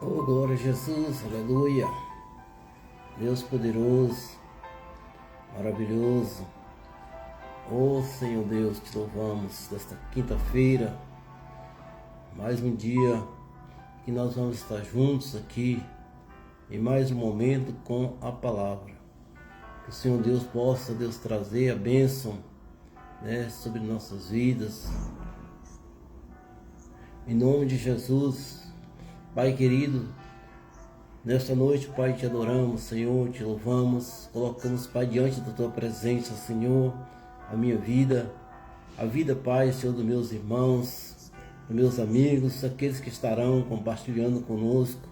Oh, glória a Jesus, aleluia. Deus poderoso, maravilhoso. Oh, Senhor Deus, te louvamos desta quinta-feira. Mais um dia que nós vamos estar juntos aqui em mais um momento com a palavra. Que o Senhor Deus possa, Deus, trazer a bênção, sobre nossas vidas. Em nome de Jesus. Pai querido, nesta noite, Pai, te adoramos, Senhor, te louvamos, colocamos, Pai, diante da tua presença, Senhor, a minha vida, a vida, Pai, Senhor, dos meus irmãos, dos meus amigos, aqueles que estarão compartilhando conosco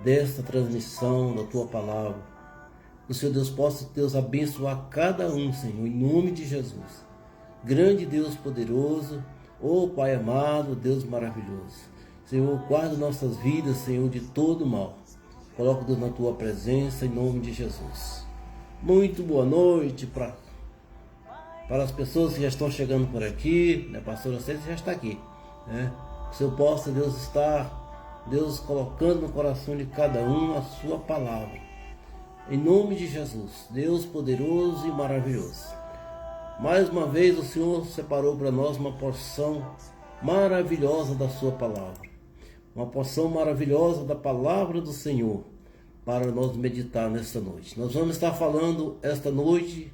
desta transmissão da tua palavra. Que o Senhor Deus possa, Deus, abençoar cada um, Senhor, em nome de Jesus. Grande Deus poderoso, oh Pai amado, Deus maravilhoso. Senhor, guarda nossas vidas, Senhor, de todo mal. Coloca, Deus, na tua presença, em nome de Jesus. Muito boa noite para as pessoas que já estão chegando por aqui, né? Pastora Célia já está aqui, né? Que o Senhor possa, Deus, estar, Deus, colocando no coração de cada um a sua palavra. Em nome de Jesus, Deus poderoso e maravilhoso. Mais uma vez o Senhor separou para nós uma porção maravilhosa da sua palavra. Uma porção maravilhosa da palavra do Senhor para nós meditar nesta noite. Nós vamos estar falando esta noite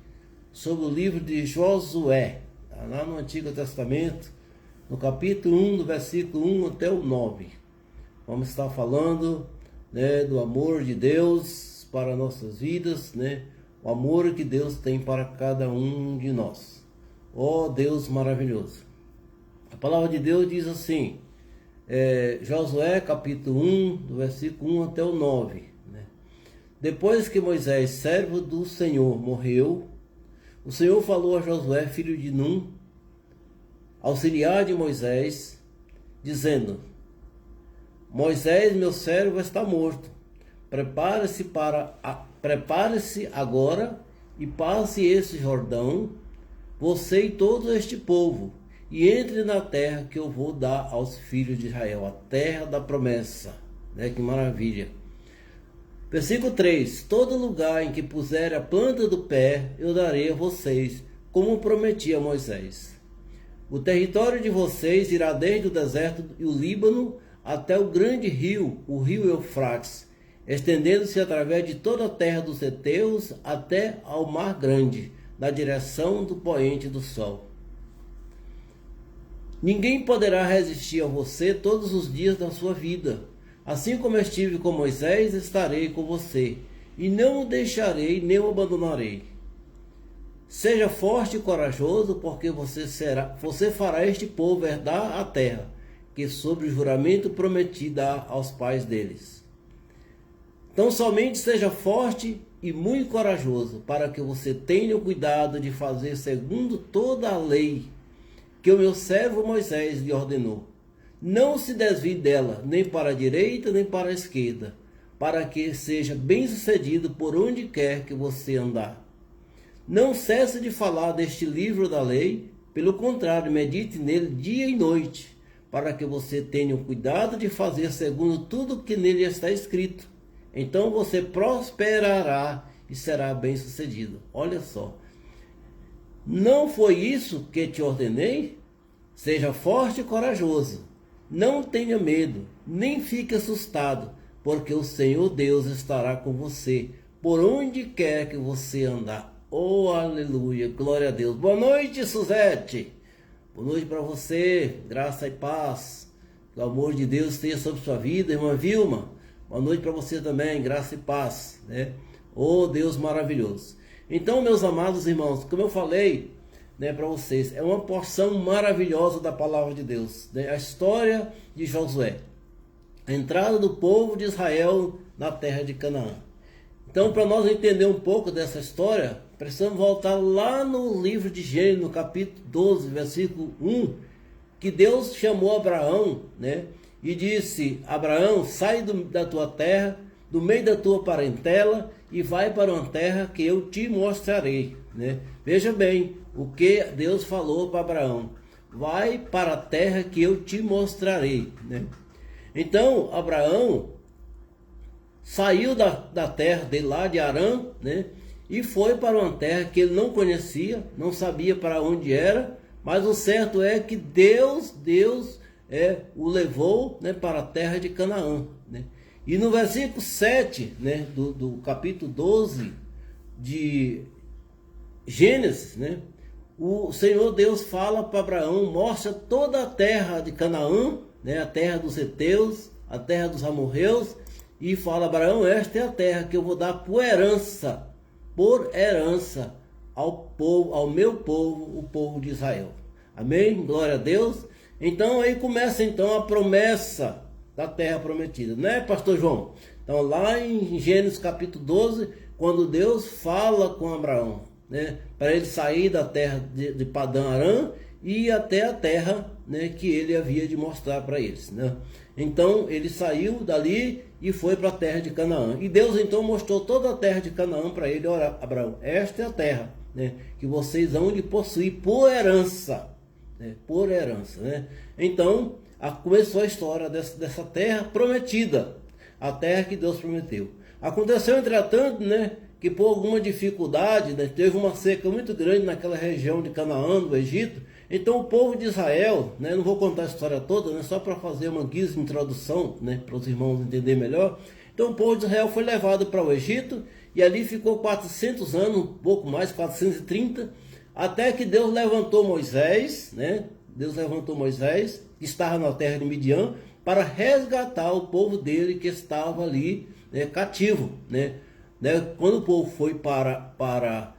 sobre o livro de Josué, lá no Antigo Testamento, no capítulo 1, do versículo 1 até o 9. Vamos estar falando, do amor de Deus para nossas vidas, o amor que Deus tem para cada um de nós. Oh, Deus maravilhoso. A palavra de Deus diz assim, Josué capítulo 1, do versículo 1 até o 9. Depois que Moisés, servo do Senhor, morreu, o Senhor falou a Josué, filho de Num, auxiliar de Moisés, dizendo: Moisés, meu servo, está morto. Prepare-se agora e passe esse Jordão, você e todo este povo, e entre na terra que eu vou dar aos filhos de Israel, a terra da promessa. Que maravilha. Versículo 3: Todo lugar em que puser a planta do pé, eu darei a vocês, como prometi a Moisés. O território de vocês irá desde o deserto e o Líbano até o grande rio, o rio Eufrates, estendendo-se através de toda a terra dos heteus até ao mar grande, na direção do poente do sol. Ninguém poderá resistir a você todos os dias da sua vida. Assim como estive com Moisés, estarei com você, e não o deixarei nem o abandonarei. Seja forte e corajoso, porque você fará este povo herdar a terra, que sob o juramento prometi dar aos pais deles. Então somente seja forte e muito corajoso, para que você tenha o cuidado de fazer segundo toda a lei que o meu servo Moisés lhe ordenou. Não se desvie dela, nem para a direita, nem para a esquerda, para que seja bem-sucedido por onde quer que você andar. Não cesse de falar deste livro da lei, pelo contrário, medite nele dia e noite, para que você tenha o cuidado de fazer segundo tudo que nele está escrito. Então você prosperará e será bem-sucedido. Olha só. Não foi isso que te ordenei? Seja forte e corajoso. Não tenha medo, nem fique assustado, porque o Senhor Deus estará com você, por onde quer que você andar. Oh, aleluia, glória a Deus. Boa noite, Suzete. Boa noite para você, graça e paz. Que o amor de Deus esteja sobre sua vida, irmã Vilma. Boa noite para você também, graça e paz, Oh, Deus maravilhoso. Então, meus amados irmãos, como eu falei, para vocês, é uma porção maravilhosa da palavra de Deus, a história de Josué, a entrada do povo de Israel na terra de Canaã. Então, para nós entender um pouco dessa história, precisamos voltar lá no livro de Gênesis, no capítulo 12, versículo 1, que Deus chamou Abraão, e disse: Abraão, sai da tua terra, do meio da tua parentela, e vai para uma terra que eu te mostrarei. Veja bem o que Deus falou para Abraão: vai para a terra que eu te mostrarei. Então Abraão saiu da terra dele lá de Harã, né? E foi para uma terra que ele não conhecia, não sabia para onde era, mas o certo é que Deus o levou, né, para a terra de Canaã, né? E no versículo 7, né, do capítulo 12 de Gênesis, né, o Senhor Deus fala para Abraão, mostra toda a terra de Canaã, né, a terra dos heteus, a terra dos amorreus, e fala: Abraão, esta é a terra que eu vou dar por herança ao povo, ao meu povo, o povo de Israel. Amém? Glória a Deus. Então aí começa então a promessa da terra prometida, né, pastor João? Então lá em Gênesis capítulo 12, quando Deus fala com Abraão, né, para ele sair da terra de Padã Arã e ir até a terra, né, que ele havia de mostrar para eles, né? Então ele saiu dali e foi para a terra de Canaã. E Deus então mostrou toda a terra de Canaã para ele. Olha, Abraão, esta é a terra, né, que vocês vão de possuir por herança, né, por herança, né? Então começou a história dessa terra prometida, a terra que Deus prometeu. Aconteceu, entretanto, né, que por alguma dificuldade, né, teve uma seca muito grande naquela região de Canaã, do Egito. Então o povo de Israel, né, não vou contar a história toda, né, só para fazer uma guisa de introdução, né, para os irmãos entenderem melhor. Então o povo de Israel foi levado para o Egito e ali ficou 400 anos, um pouco mais, 430, até que Deus levantou Moisés, né? Deus levantou Moisés, que estava na terra de Midian, para resgatar o povo dele que estava ali, né, cativo, né? Quando o povo foi para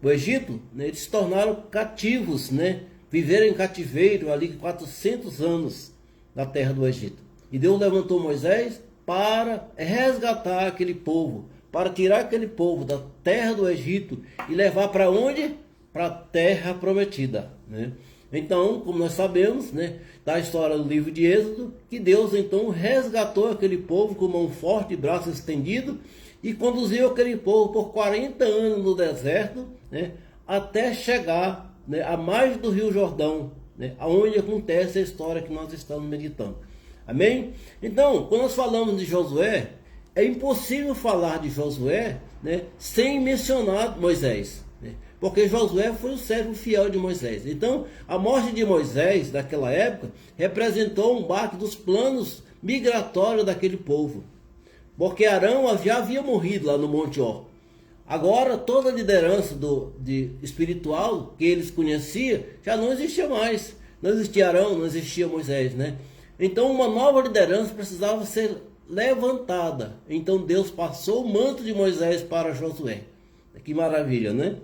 o Egito, né, eles se tornaram cativos, né? Viveram em cativeiro ali 400 anos na terra do Egito. E Deus levantou Moisés para resgatar aquele povo, para tirar aquele povo da terra do Egito e levar para onde? Para a terra prometida, né? Então, como nós sabemos, né, da história do livro de Êxodo, que Deus então resgatou aquele povo com mão forte e braço estendido e conduziu aquele povo por 40 anos no deserto, né, até chegar, né, à margem do Rio Jordão, né, aonde acontece a história que nós estamos meditando. Amém? Então, quando nós falamos de Josué, é impossível falar de Josué, né, sem mencionar Moisés, né? Porque Josué foi o servo fiel de Moisés. Então, a morte de Moisés, daquela época, representou um baque dos planos migratórios daquele povo. Porque Arão já havia morrido lá no Monte Or. Agora, toda a liderança espiritual que eles conheciam já não existia mais. Não existia Arão, não existia Moisés, né? Então, uma nova liderança precisava ser levantada. Então, Deus passou o manto de Moisés para Josué. Que maravilha, né?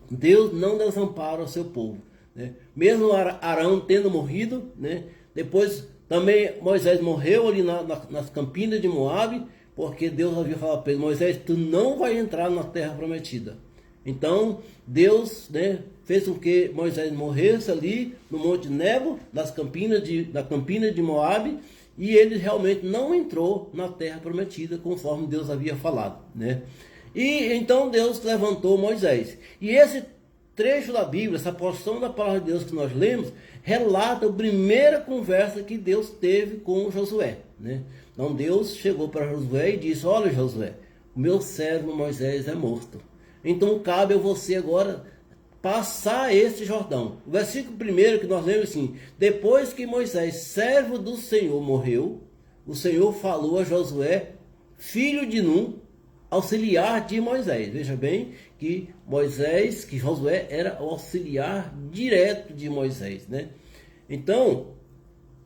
Deus não desampara o seu povo, né? Mesmo Arão tendo morrido, né? Depois também Moisés morreu ali nas campinas de Moabe, porque Deus havia falado para ele: Moisés, tu não vai entrar na terra prometida. Então Deus, né, fez com que Moisés morresse ali no Monte Nebo, da campina de Moabe, e ele realmente não entrou na terra prometida, conforme Deus havia falado, né? E então Deus levantou Moisés. E esse trecho da Bíblia, essa porção da palavra de Deus que nós lemos, relata a primeira conversa que Deus teve com Josué, né? Então Deus chegou para Josué e disse: olha, Josué, o meu servo Moisés é morto. Então cabe a você agora passar esse Jordão. O versículo primeiro que nós lemos assim: depois que Moisés, servo do Senhor, morreu, o Senhor falou a Josué, filho de Num, auxiliar de Moisés. Veja bem que Josué era o auxiliar direto de Moisés, né? Então,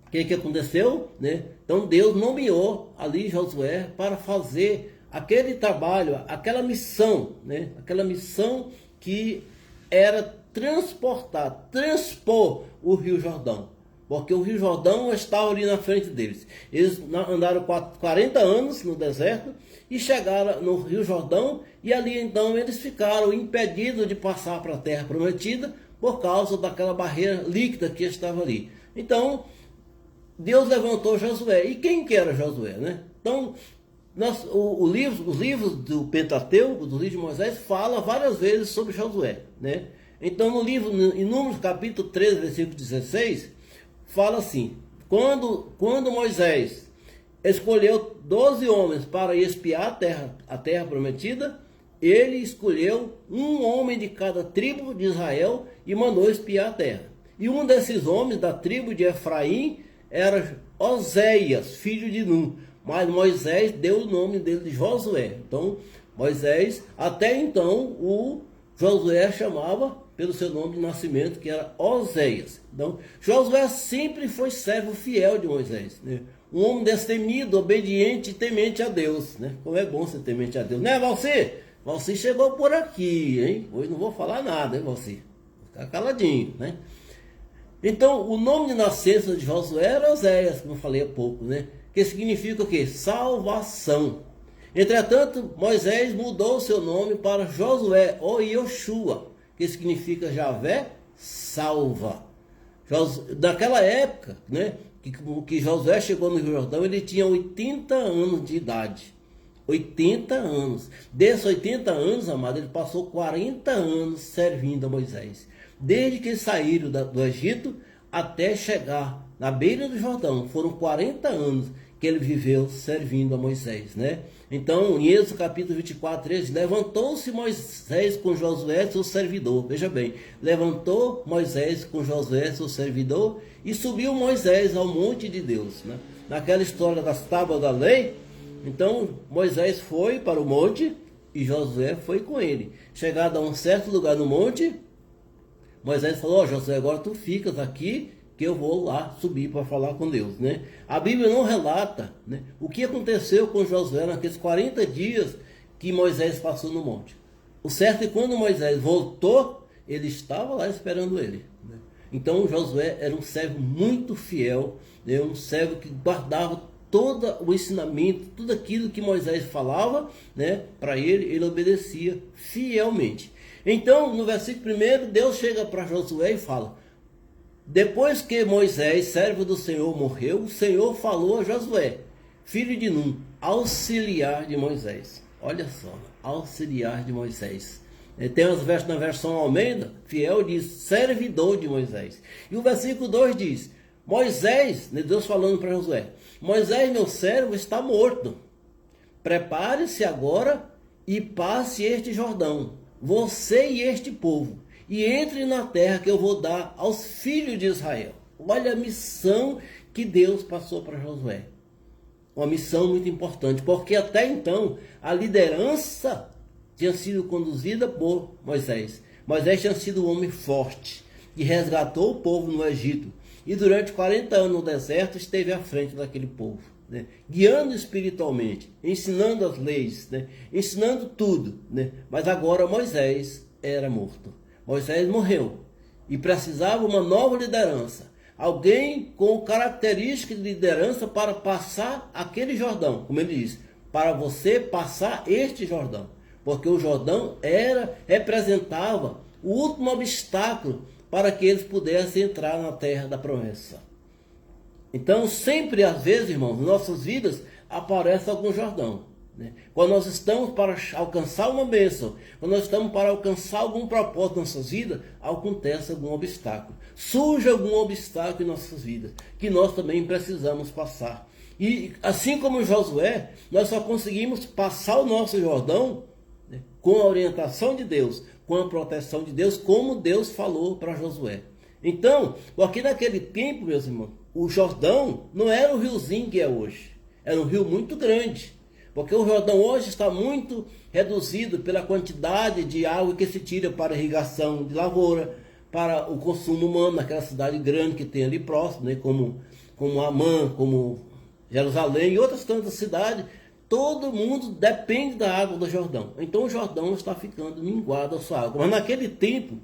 o que aconteceu, né? Então Deus nomeou ali Josué para fazer aquele trabalho, aquela missão, né? Aquela missão que era transpor o Rio Jordão. Porque o Rio Jordão estava ali na frente deles. Eles andaram 40 anos no deserto e chegaram no Rio Jordão, e ali então eles ficaram impedidos de passar para a terra prometida por causa daquela barreira líquida que estava ali. Então Deus levantou Josué. E quem que era Josué, né? Então os livros do Pentateuco, do livro de Moisés, fala várias vezes sobre Josué, né? Então no livro, em Números capítulo 13, versículo 16, fala assim: quando Moisés escolheu 12 homens para espiar a terra prometida. Ele escolheu um homem de cada tribo de Israel e mandou espiar a terra. E um desses homens da tribo de Efraim era Oséias, filho de Nun. Mas Moisés deu o nome dele de Josué. Então, Moisés, até então, o Josué chamava pelo seu nome de nascimento, que era Oséias. Então, Josué sempre foi servo fiel de Moisés, né? Um homem destemido, obediente e temente a Deus, né? Como é bom ser temente a Deus, né, Valci? Valci chegou por aqui, hein? Hoje não vou falar nada, hein, Valci? Vou ficar caladinho, né? Então, o nome de nascença de Josué era Oséias, como eu falei há pouco, né? Que significa o quê? Salvação. Entretanto, Moisés mudou seu nome para Josué, ou Yoshua, que significa Javé salva. Naquela época, né, que Josué chegou no Rio Jordão, ele tinha 80 anos de idade. 80 anos. Desses 80 anos, amado, ele passou 40 anos servindo a Moisés. Desde que eles saíram do Egito até chegar na beira do Jordão. Foram 40 anos que ele viveu servindo a Moisés, né? Então, em Êxodo capítulo 24, 13, levantou-se Moisés com Josué, seu servidor. Veja bem, levantou Moisés com Josué, seu servidor, e subiu Moisés ao monte de Deus, né? Naquela história das tábuas da lei, então Moisés foi para o monte e Josué foi com ele. Chegado a um certo lugar no monte, Moisés falou: Josué, agora tu ficas aqui, que eu vou lá subir para falar com Deus, né? A Bíblia não relata, né, o que aconteceu com Josué naqueles 40 dias que Moisés passou no monte. O certo é que quando Moisés voltou, ele estava lá esperando ele, né? Então Josué era um servo muito fiel, né, um servo que guardava todo o ensinamento, tudo aquilo que Moisés falava, né, para ele obedecia fielmente. Então, no versículo 1, Deus chega para Josué e fala: depois que Moisés, servo do Senhor, morreu, o Senhor falou a Josué, filho de Nun, auxiliar de Moisés. Olha só, auxiliar de Moisés. Tem na versão Almeida, fiel, diz servidor de Moisés. E o versículo 2 diz: Moisés, Deus falando para Josué, Moisés, meu servo, está morto. Prepare-se agora e passe este Jordão, você e este povo, e entre na terra que eu vou dar aos filhos de Israel. Olha a missão que Deus passou para Josué. Uma missão muito importante, porque até então a liderança tinha sido conduzida por Moisés. Moisés tinha sido um homem forte, que resgatou o povo no Egito. E durante 40 anos no deserto esteve à frente daquele povo, né, guiando espiritualmente, ensinando as leis, né, ensinando tudo, né. Mas agora Moisés era morto. Moisés morreu e precisava uma nova liderança. Alguém com características de liderança para passar aquele Jordão, como ele diz, para você passar este Jordão. Porque o Jordão representava o último obstáculo para que eles pudessem entrar na terra da promessa. Então, sempre, às vezes, irmãos, em nossas vidas aparece algum Jordão, né? Quando nós estamos para alcançar uma bênção, quando nós estamos para alcançar algum propósito em nossas vidas, acontece algum obstáculo. Surge algum obstáculo em nossas vidas, que nós também precisamos passar. E assim como Josué, nós só conseguimos passar o nosso Jordão, né, com a orientação de Deus, com a proteção de Deus, como Deus falou para Josué. Então, aqui naquele tempo, meus irmãos, o Jordão não era o riozinho que é hoje. Era um rio muito grande. Porque o Jordão hoje está muito reduzido pela quantidade de água que se tira para irrigação de lavoura, para o consumo humano naquela cidade grande que tem ali próximo, né, como Amã, como Jerusalém e outras tantas cidades. Todo mundo depende da água do Jordão. Então o Jordão está ficando minguado a sua água. Mas naquele tempo,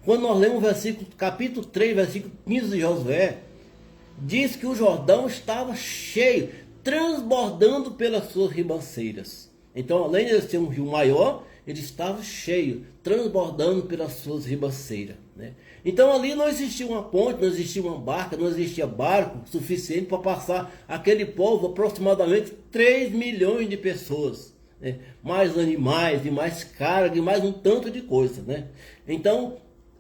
quando nós lemos o versículo, capítulo 3, versículo 15 de Josué, diz que o Jordão estava cheio, transbordando pelas suas ribanceiras. Então, além de ser um rio maior, ele estava cheio, transbordando pelas suas ribanceiras, né? Então, ali não existia uma ponte, não existia uma barca, não existia barco suficiente para passar aquele povo, aproximadamente 3 milhões de pessoas, né? Mais animais, e mais carga, e mais um tanto de coisa, né? Então,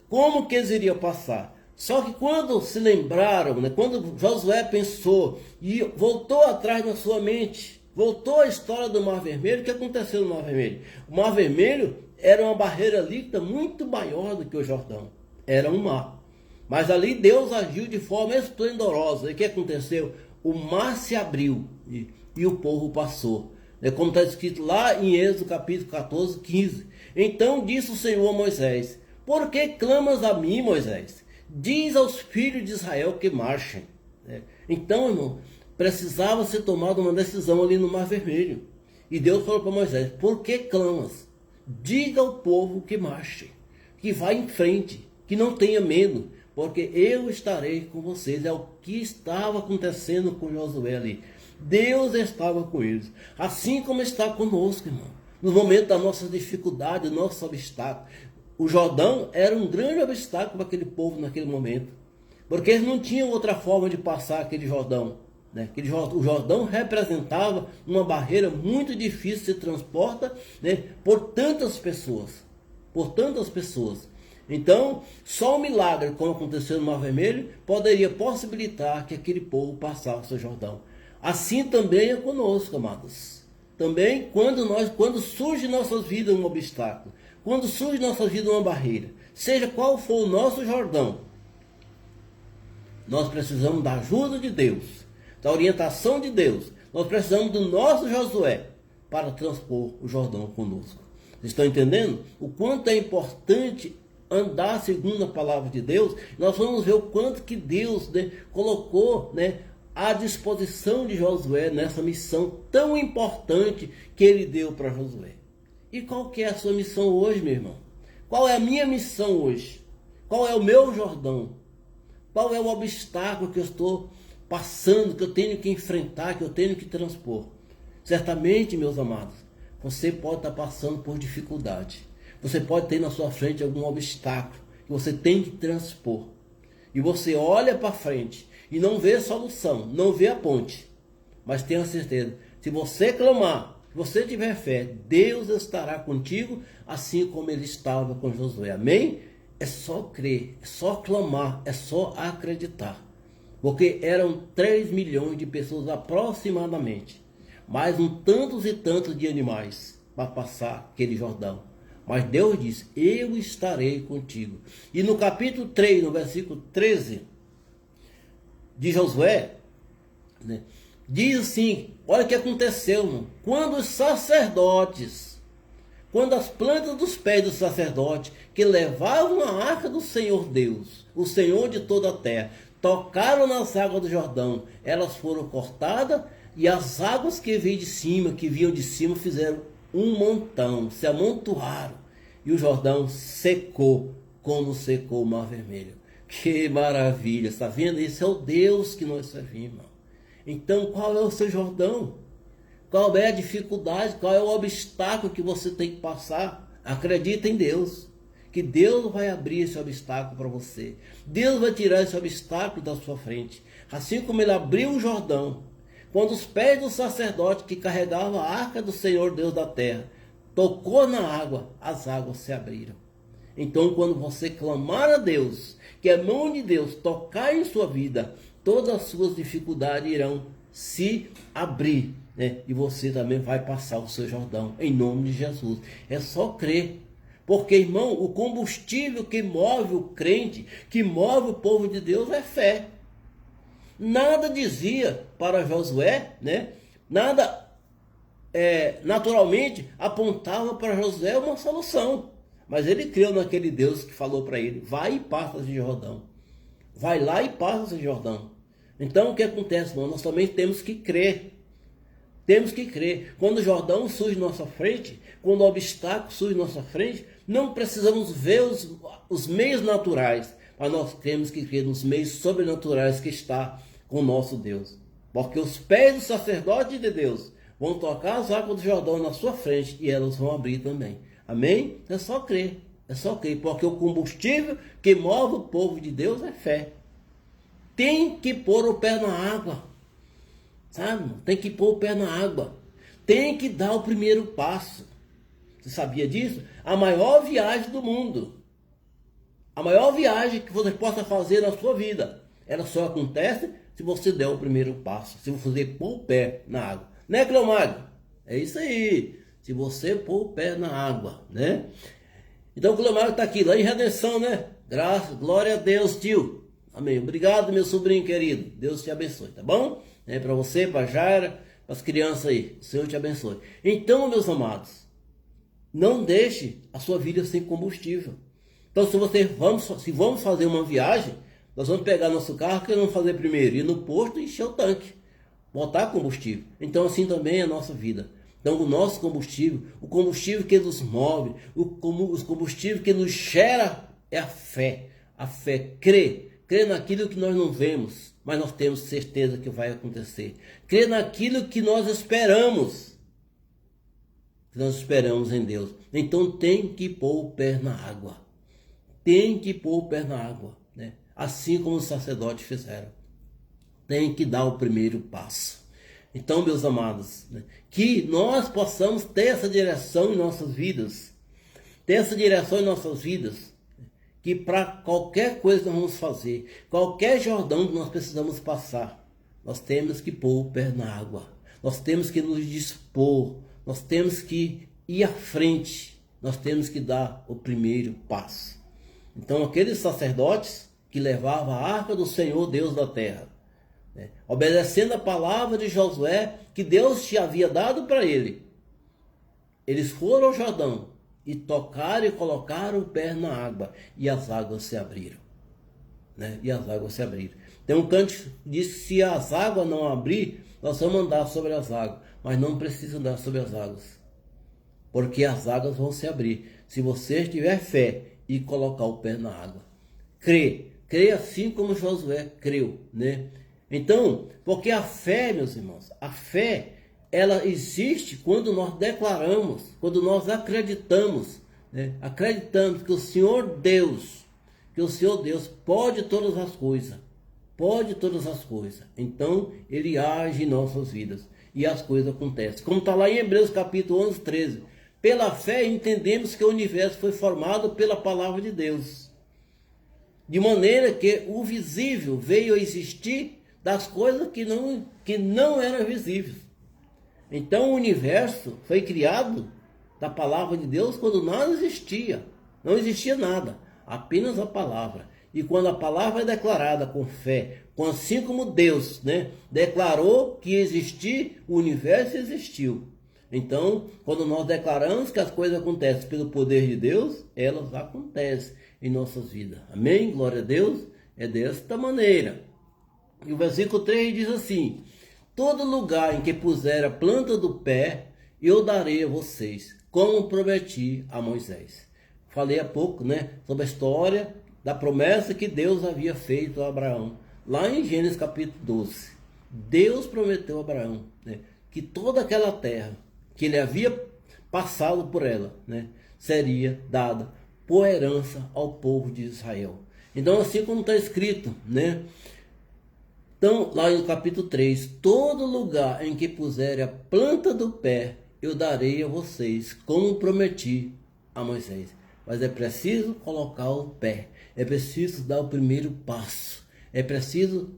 como que eles iriam passar? Só que quando se lembraram, né, quando Josué pensou e voltou atrás na sua mente, voltou a história do Mar Vermelho, o que aconteceu no Mar Vermelho? O Mar Vermelho era uma barreira líquida muito maior do que o Jordão. Era um mar. Mas ali Deus agiu de forma esplendorosa. E o que aconteceu? O mar se abriu e o povo passou. É como está escrito lá em Êxodo capítulo 14, 15. Então disse o Senhor a Moisés: por que clamas a mim, Moisés? Diz aos filhos de Israel que marchem. Então, irmão, precisava ser tomada uma decisão ali no Mar Vermelho. E Deus falou para Moisés: por que clamas? Diga ao povo que marche, que vá em frente, que não tenha medo, porque eu estarei com vocês. É o que estava acontecendo com Josué ali. Deus estava com eles, assim como está conosco, irmão. No momento da nossa dificuldade, do nosso obstáculo. O Jordão era um grande obstáculo para aquele povo naquele momento, porque eles não tinham outra forma de passar aquele Jordão. O Jordão representava uma barreira muito difícil de se transporta, né, por tantas pessoas. Então, só um milagre, como aconteceu no Mar Vermelho, poderia possibilitar que aquele povo passasse o Jordão. Assim também é conosco, amados. Também quando surge em nossas vidas um obstáculo, quando surge em nossas vidas uma barreira, seja qual for o nosso Jordão, nós precisamos da ajuda de Deus, da orientação de Deus. Nós precisamos do nosso Josué para transpor o Jordão conosco. Vocês estão entendendo? O quanto é importante andar segundo a palavra de Deus. Nós vamos ver o quanto que Deus, né, colocou, né, à disposição de Josué nessa missão tão importante que ele deu para Josué. E qual que é a sua missão hoje, meu irmão? Qual é a minha missão hoje? Qual é o meu Jordão? Qual é o obstáculo que eu estou passando, que eu tenho que enfrentar, que eu tenho que transpor? Certamente, meus amados, você pode estar passando por dificuldade. Você pode ter na sua frente algum obstáculo que você tem que transpor. E você olha para frente e não vê solução, não vê a ponte. Mas tenha certeza, se você clamar, se você tiver fé, Deus estará contigo, assim como ele estava com Josué. Amém? É só crer, é só clamar, é só acreditar. Porque eram 3 milhões de pessoas aproximadamente, mais tantos e tantos de animais para passar aquele Jordão. Mas Deus disse: eu estarei contigo. E no capítulo 3, no versículo 13 de Josué, né, diz assim, olha o que aconteceu, irmão. Quando as plantas dos pés do sacerdote, que levavam a arca do Senhor Deus, o Senhor de toda a terra, tocaram nas águas do Jordão, elas foram cortadas, e as águas que vinham de cima, fizeram um montão, se amontoaram, e o Jordão secou, como secou o Mar Vermelho. Que maravilha, está vendo? Esse é o Deus que nós servimos, irmão. Então, qual é o seu Jordão? Qual é a dificuldade? Qual é o obstáculo que você tem que passar? Acredita em Deus, que Deus vai abrir esse obstáculo para você. Deus vai tirar esse obstáculo da sua frente. Assim como ele abriu o Jordão, quando os pés do sacerdote que carregava a arca do Senhor Deus da terra tocou na água, as águas se abriram. Então, quando você clamar a Deus, que a mão de Deus tocar em sua vida, todas as suas dificuldades irão se abrir, né? E você também vai passar o seu Jordão, em nome de Jesus. É só crer. Porque, irmão, o combustível que move o crente, que move o povo de Deus é fé. Nada dizia para Josué, né? Nada naturalmente apontava para Josué uma solução. Mas ele creu naquele Deus que falou para ele: vai e passa esse Jordão. Vai lá e passa esse Jordão. Então o que acontece, irmão? Nós também temos que crer. Temos que crer. Quando o Jordão surge na nossa frente, quando o obstáculo surge na nossa frente, não precisamos ver os meios naturais, mas nós temos que crer nos meios sobrenaturais que está com o nosso Deus. Porque os pés do sacerdote de Deus vão tocar as águas do Jordão na sua frente e elas vão abrir também. Amém? É só crer. É só crer. Porque o combustível que move o povo de Deus é fé. Tem que pôr o pé na água. Sabe? Tem que pôr o pé na água. Tem que dar o primeiro passo. Você sabia disso? A maior viagem do mundo. A maior viagem que você possa fazer na sua vida, ela só acontece se você der o primeiro passo, se você pôr o pé na água. Né, Cleomagno? É isso aí. Se você pôr o pé na água, né? Então o Cleomagno está aqui, lá em Redenção, né? Graças, glória a Deus, tio. Amém. Obrigado, meu sobrinho querido. Deus te abençoe, tá bom? Para você, para Jaira, para as crianças aí. O Senhor te abençoe. Então, meus amados, não deixe a sua vida sem combustível. Então, se vamos fazer uma viagem, nós vamos pegar nosso carro, que vamos fazer primeiro? Ir no posto e encher o tanque, botar combustível. Então, assim também é a nossa vida. Então, o nosso combustível, o combustível que nos move, o combustível que nos gera é a fé. A fé, crer naquilo que nós não vemos, mas nós temos certeza que vai acontecer. Crer naquilo que nós esperamos. Nós esperamos em Deus. Então tem que pôr o pé na água. Tem que pôr o pé na água, né? Assim como os sacerdotes fizeram. Tem que dar o primeiro passo. Então, meus amados, né, que nós possamos ter essa direção em nossas vidas. Ter essa direção em nossas vidas. Que para qualquer coisa que nós vamos fazer, qualquer Jordão que nós precisamos passar, nós temos que pôr o pé na água. Nós temos que nos dispor. Nós temos que ir à frente. Nós temos que dar o primeiro passo. Então, aqueles sacerdotes que levavam a arca do Senhor, Deus da terra, né, obedecendo a palavra de Josué, que Deus te havia dado para ele, eles foram ao Jordão e tocaram e colocaram o pé na água, e as águas se abriram. Né? E as águas se abriram. Tem um canto que diz que se as águas não abrir, nós vamos andar sobre as águas, mas não precisa andar sobre as águas, porque as águas vão se abrir, se você tiver fé e colocar o pé na água. Crê assim como Josué creu, né? Então, porque a fé, meus irmãos, a fé, ela existe quando nós declaramos, quando nós acreditamos, né? Acreditamos que o Senhor Deus pode todas as coisas, então ele age em nossas vidas e as coisas acontecem, como está lá em Hebreus capítulo 11, 13, pela fé entendemos que o universo foi formado pela palavra de Deus, de maneira que o visível veio a existir das coisas que não eram visíveis. Então o universo foi criado da palavra de Deus quando nada existia. Não existia nada, apenas a palavra. E quando a palavra é declarada com fé, assim como Deus, né, declarou que existia, o universo existiu. Então, quando nós declaramos que as coisas acontecem pelo poder de Deus, elas acontecem em nossas vidas. Amém? Glória a Deus. É desta maneira. E o versículo 3 diz assim: todo lugar em que puser a planta do pé, eu darei a vocês, como prometi a Moisés. Falei há pouco, né, sobre a história da promessa que Deus havia feito a Abraão. Lá em Gênesis capítulo 12. Deus prometeu a Abraão, né, que toda aquela terra que ele havia passado por ela, né, seria dada por herança ao povo de Israel. Então, assim como está escrito, né? Então, lá no capítulo 3, todo lugar em que puser a planta do pé, eu darei a vocês, como prometi a Moisés. Mas é preciso colocar o pé, é preciso dar o primeiro passo, é preciso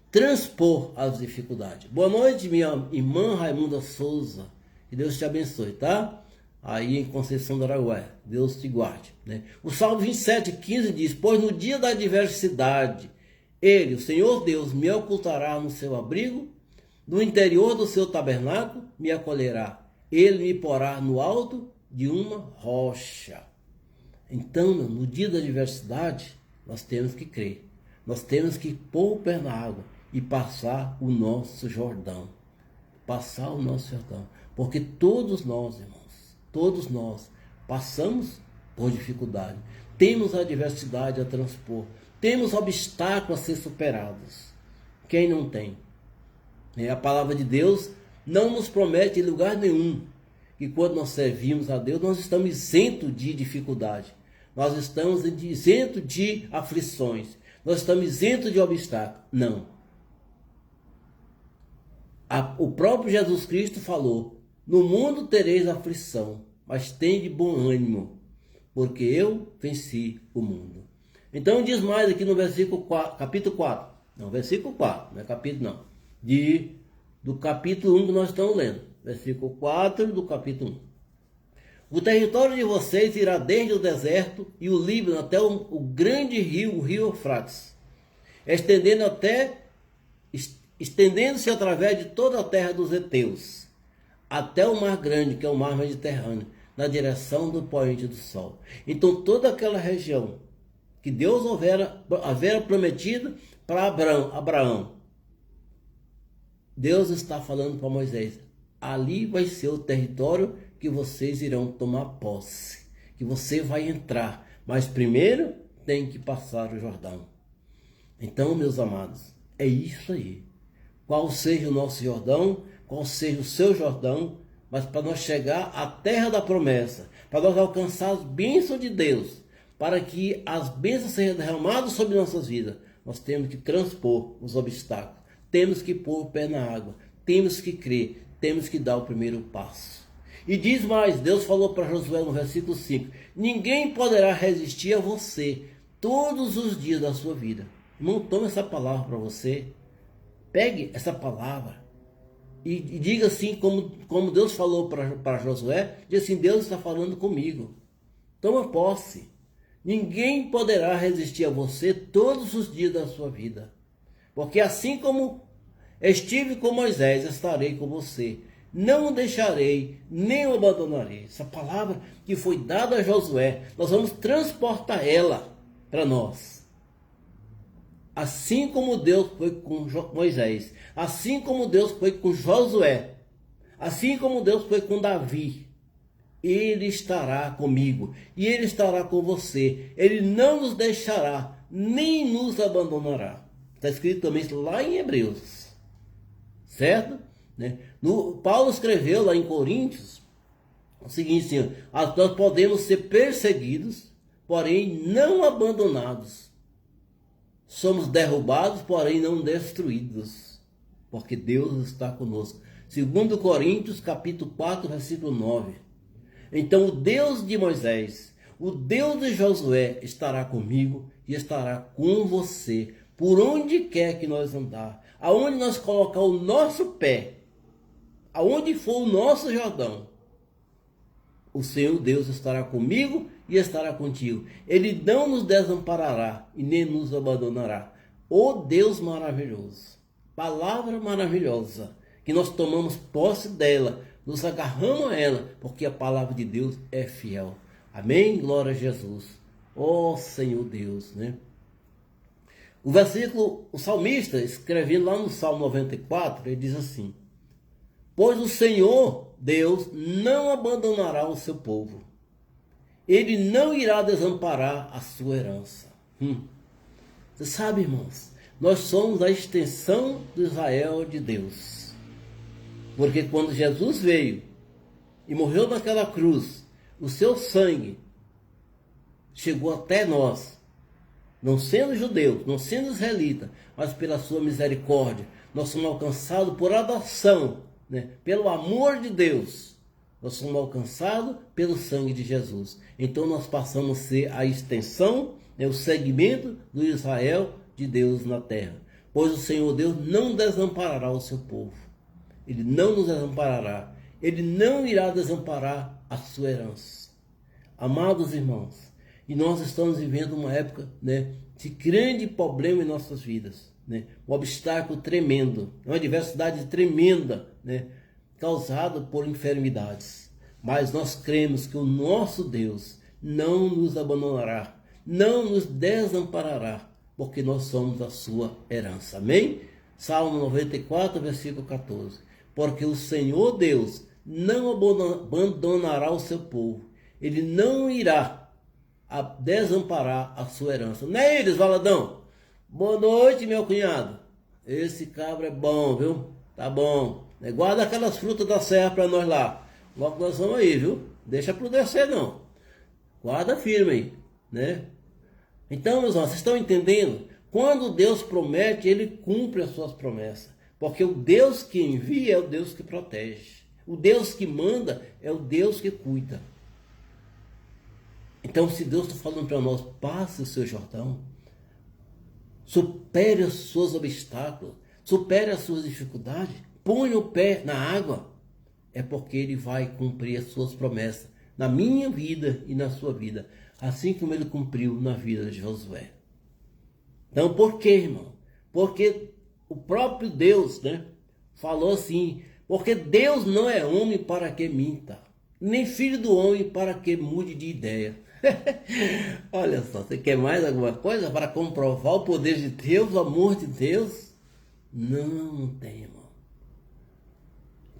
transpor as dificuldades. Boa noite, minha irmã Raimunda Souza, que Deus te abençoe, tá? Aí em Conceição do Araguaia, Deus te guarde, né? O Salmo 27:15 diz: pois no dia da adversidade, ele, o Senhor Deus, me ocultará no seu abrigo, no interior do seu tabernáculo me acolherá, ele me porá no alto de uma rocha. Então, no dia da adversidade, nós temos que crer, nós temos que pôr o pé na água e passar o nosso Jordão, porque todos nós, irmãos, todos nós passamos por dificuldade, temos adversidade a transpor, temos obstáculos a ser superados. Quem não tem? A palavra de Deus não nos promete em lugar nenhum que quando nós servimos a Deus, nós estamos isentos de dificuldade, nós estamos isentos de aflições, nós estamos isentos de obstáculos. Não. O próprio Jesus Cristo falou: no mundo tereis aflição, mas tende bom ânimo, porque eu venci o mundo. Então diz mais aqui no versículo 4, capítulo 4. Não, versículo 4, não é capítulo não. Do capítulo 1 que nós estamos lendo. Versículo 4 do capítulo 1. O território de vocês irá desde o deserto e o Líbano até o grande rio, o rio Eufrates, estendendo-se através de toda a terra dos heteus, até o mar grande, que é o mar Mediterrâneo, na direção do poente do sol. Então toda aquela região que Deus havera prometido para Abraão, Deus está falando para Moisés, ali vai ser o território que vocês irão tomar posse, que você vai entrar, mas primeiro tem que passar o Jordão. Então, meus amados, é isso aí. Qual seja o nosso Jordão, qual seja o seu Jordão, mas para nós chegar à terra da promessa, para nós alcançar as bênçãos de Deus, para que as bênçãos sejam derramadas sobre nossas vidas, nós temos que transpor os obstáculos, temos que pôr o pé na água, temos que crer, temos que dar o primeiro passo. E diz mais, Deus falou para Josué no versículo 5, ninguém poderá resistir a você todos os dias da sua vida. Irmão, tome essa palavra para você, pegue essa palavra e diga assim, como Deus falou para Josué, diz assim, Deus está falando comigo. Toma posse. Ninguém poderá resistir a você todos os dias da sua vida. Porque assim como estive com Moisés, estarei com você. Não o deixarei, nem o abandonarei. Essa palavra que foi dada a Josué, nós vamos transportar ela para nós. Assim como Deus foi com Moisés, assim como Deus foi com Josué, assim como Deus foi com Davi, Ele estará comigo e Ele estará com você. Ele não nos deixará, nem nos abandonará. Está escrito também lá em Hebreus, certo? Paulo escreveu lá em Coríntios o seguinte, assim, nós podemos ser perseguidos, porém não abandonados. Somos derrubados, porém não destruídos, porque Deus está conosco. 2 Coríntios, capítulo 4, versículo 9. Então o Deus de Moisés, o Deus de Josué estará comigo e estará com você, por onde quer que nós andar, aonde nós colocar o nosso pé, aonde for o nosso Jordão, o Senhor Deus estará comigo e estará contigo. Ele não nos desamparará e nem nos abandonará. Ó Deus maravilhoso, palavra maravilhosa, que nós tomamos posse dela, nos agarramos a ela, porque a palavra de Deus é fiel. Amém? Glória a Jesus. Ó Senhor Deus, O salmista, escrevendo lá no Salmo 94, ele diz assim, pois o Senhor Deus não abandonará o seu povo. Ele não irá desamparar a sua herança. Você sabe, irmãos, nós somos a extensão do Israel de Deus. Porque quando Jesus veio e morreu naquela cruz, o seu sangue chegou até nós, não sendo judeus, não sendo israelita, mas pela sua misericórdia, nós somos alcançados por adoção, pelo amor de Deus, nós somos alcançados pelo sangue de Jesus. Então nós passamos a ser a extensão, o segmento do Israel de Deus na terra. Pois o Senhor Deus não desamparará o seu povo. Ele não nos desamparará. Ele não irá desamparar a sua herança. Amados irmãos, e nós estamos vivendo uma época de grande problema em nossas vidas. Um obstáculo tremendo, uma adversidade tremenda, causada por enfermidades. Mas nós cremos que o nosso Deus não nos abandonará, não nos desamparará, porque nós somos a sua herança. Amém? Salmo 94, versículo 14. Porque o Senhor Deus não abandonará o seu povo, Ele não irá desamparar a sua herança. Não é eles, Valadão? Boa noite, meu cunhado. Esse cabra é bom, viu? Tá bom. Guarda aquelas frutas da serra para nós lá. Logo nós vamos aí, viu? Deixa pro descer não. Guarda firme aí, Então, meus irmãos, vocês estão entendendo? Quando Deus promete, Ele cumpre as suas promessas. Porque o Deus que envia é o Deus que protege. O Deus que manda é o Deus que cuida. Então, se Deus está falando para nós, passe o seu Jordão, supere os seus obstáculos, supere as suas dificuldades, ponha o pé na água, é porque Ele vai cumprir as suas promessas na minha vida e na sua vida, assim como Ele cumpriu na vida de Josué. Então, por quê, irmão? Porque o próprio Deus, né, falou assim, porque Deus não é homem para que minta, nem filho do homem para que mude de ideia. Olha só, você quer mais alguma coisa para comprovar o poder de Deus, o amor de Deus? Não tem, irmão.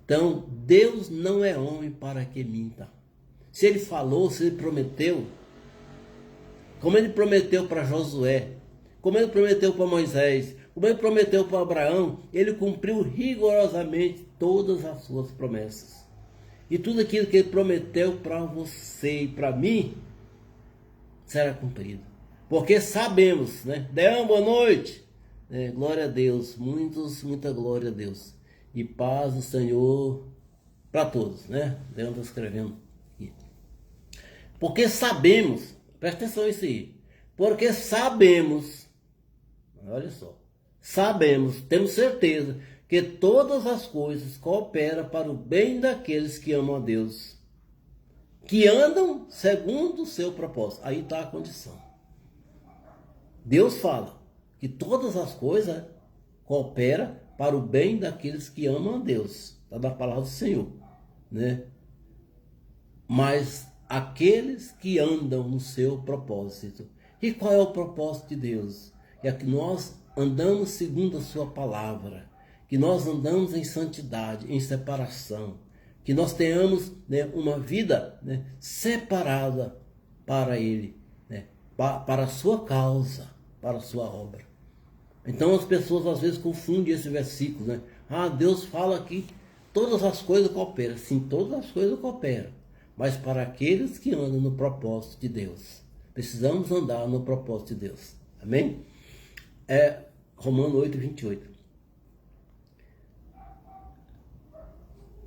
Então, Deus não é homem para que minta. Se Ele falou, se Ele prometeu, como Ele prometeu para Josué, como Ele prometeu para Moisés, como Ele prometeu para Abraão, Ele cumpriu rigorosamente todas as suas promessas. E tudo aquilo que Ele prometeu para você e para mim, será cumprido. Porque sabemos, né? Deão, boa noite. Glória a Deus, muita glória a Deus. E paz do Senhor para todos, né? Deão está escrevendo aqui. Porque sabemos, presta atenção nisso aí. Porque sabemos, olha só, sabemos, temos certeza que todas as coisas cooperam para o bem daqueles que amam a Deus, que andam segundo o seu propósito. Aí está a condição. Deus fala que todas as coisas cooperam para o bem daqueles que amam a Deus. Está na palavra do Senhor, né? Mas aqueles que andam no seu propósito. E qual é o propósito de Deus? É que nós andamos segundo a sua palavra, que nós andamos em santidade, em separação, que nós tenhamos, né, uma vida, né, separada para Ele, né, para a sua causa, para a sua obra. Então as pessoas às vezes confundem esse versículo, né? Ah, Deus fala que todas as coisas cooperam. Sim, todas as coisas cooperam, mas para aqueles que andam no propósito de Deus. Precisamos andar no propósito de Deus. Amém? Romanos 8, 28.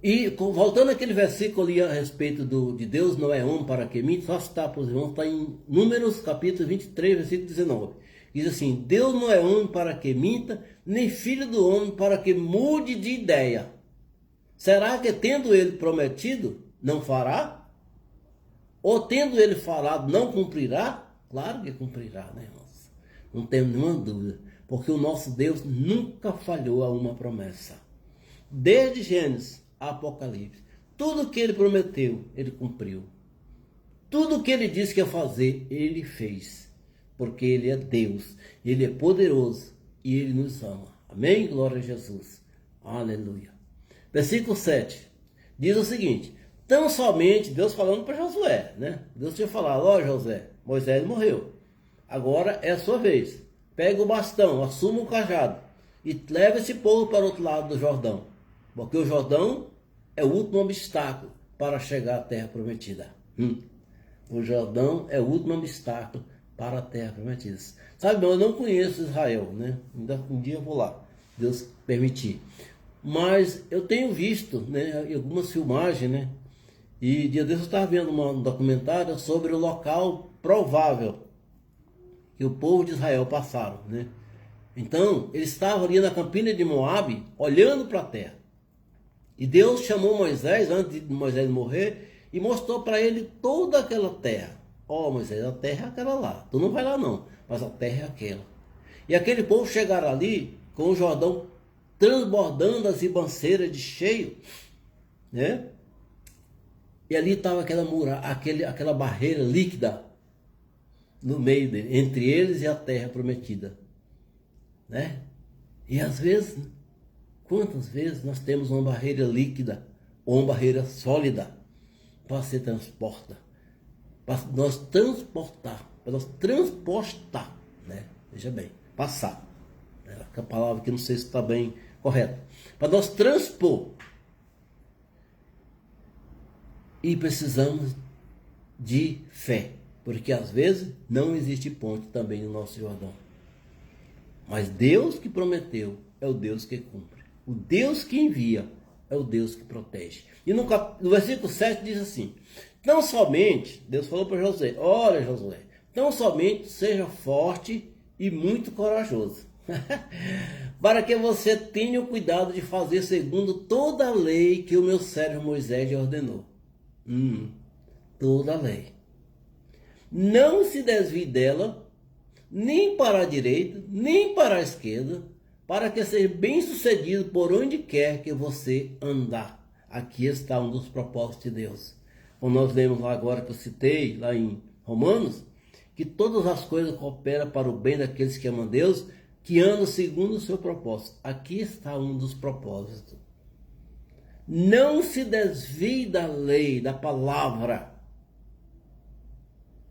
E voltando àquele versículo ali a respeito de Deus não é homem para que minta, só citar para os irmãos, está em Números capítulo 23, versículo 19. Diz assim, Deus não é homem para que minta, nem filho do homem para que mude de ideia. Será que tendo Ele prometido, não fará? Ou tendo Ele falado, não cumprirá? Claro que cumprirá, né, irmãos? Não tenho nenhuma dúvida, porque o nosso Deus nunca falhou a uma promessa. Desde Gênesis a Apocalipse, tudo que Ele prometeu, Ele cumpriu. Tudo que Ele disse que ia fazer, Ele fez. Porque Ele é Deus, Ele é poderoso e Ele nos ama. Amém? Glória a Jesus. Aleluia. Versículo 7 diz o seguinte, tão somente, Deus falando para Josué, né? Deus tinha falado, ó Josué, Moisés morreu, agora é a sua vez. Pega o bastão, assuma o cajado e leva esse povo para o outro lado do Jordão. Porque o Jordão é o último obstáculo para chegar à terra prometida. O Jordão é o último obstáculo para a terra prometida. Sabe, eu não conheço Israel, né? Um dia eu vou lá, Deus permitir. Mas eu tenho visto, né, algumas filmagens, né? E dia desses eu estava vendo um documentário sobre o local provável que o povo de Israel passaram, né? Então, eles estavam ali na campina de Moabe, olhando para a terra. E Deus chamou Moisés, antes de Moisés morrer, e mostrou para ele toda aquela terra. Ó, Moisés, a terra é aquela lá. Tu não vai lá não, mas a terra é aquela. E aquele povo chegaram ali, com o Jordão transbordando as ribanceiras de cheio, né? E ali estava aquela muralha, aquela barreira líquida no meio dele, entre eles e a terra prometida, né? E às vezes, quantas vezes nós temos uma barreira líquida ou uma barreira sólida para ser transportada, para nós transportar, né? Veja bem, passar, né? É a palavra que não sei se está bem correta, para nós transpor. E precisamos de fé, porque às vezes não existe ponte também no nosso Jordão. Mas Deus que prometeu é o Deus que cumpre. O Deus que envia é o Deus que protege. E no versículo 7 diz assim: tão somente, Deus falou para Josué: olha, Josué, tão somente seja forte e muito corajoso, para que você tenha o cuidado de fazer segundo toda a lei que o meu servo Moisés lhe ordenou. Toda a lei. Não se desvie dela, nem para a direita, nem para a esquerda, para que seja bem sucedido por onde quer que você andar. Aqui está um dos propósitos de Deus. Como nós lemos lá agora, que eu citei, lá em Romanos, que todas as coisas cooperam para o bem daqueles que amam Deus, que andam segundo o seu propósito. Aqui está um dos propósitos. Não se desvie da lei, da palavra.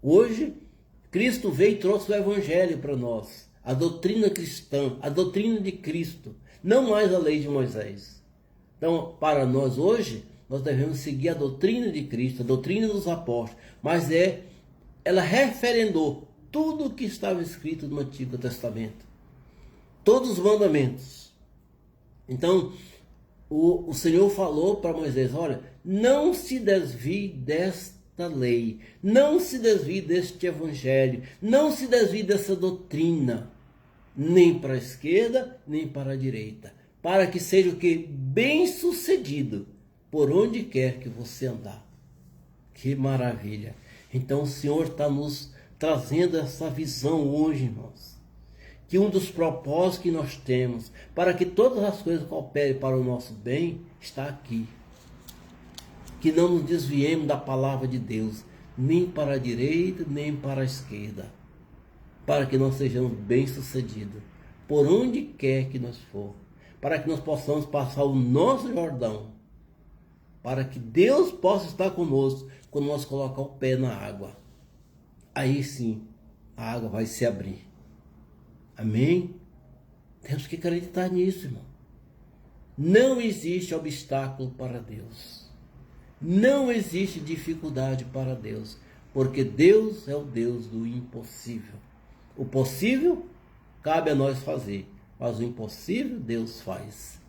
Hoje, Cristo veio e trouxe o Evangelho para nós. A doutrina cristã, a doutrina de Cristo. Não mais a lei de Moisés. Então, para nós hoje, nós devemos seguir a doutrina de Cristo, a doutrina dos apóstolos. Mas ela referendou tudo o que estava escrito no Antigo Testamento. Todos os mandamentos. Então, o Senhor falou para Moisés: olha, não se desvie desta lei, não se desvie deste evangelho, não se desvie dessa doutrina, nem para a esquerda, nem para a direita, para que seja o que? Bem sucedido, por onde quer que você andar. Que maravilha! Então o Senhor está nos trazendo essa visão hoje, irmãos. Que um dos propósitos que nós temos para que todas as coisas cooperem para o nosso bem está aqui. Que não nos desviemos da palavra de Deus, nem para a direita, nem para a esquerda, para que nós sejamos bem-sucedidos, por onde quer que nós for, para que nós possamos passar o nosso Jordão, para que Deus possa estar conosco quando nós colocar o pé na água. Aí sim, a água vai se abrir. Amém? Temos que acreditar nisso, irmão. Não existe obstáculo para Deus. Não existe dificuldade para Deus. Porque Deus é o Deus do impossível. O possível cabe a nós fazer. Mas o impossível Deus faz.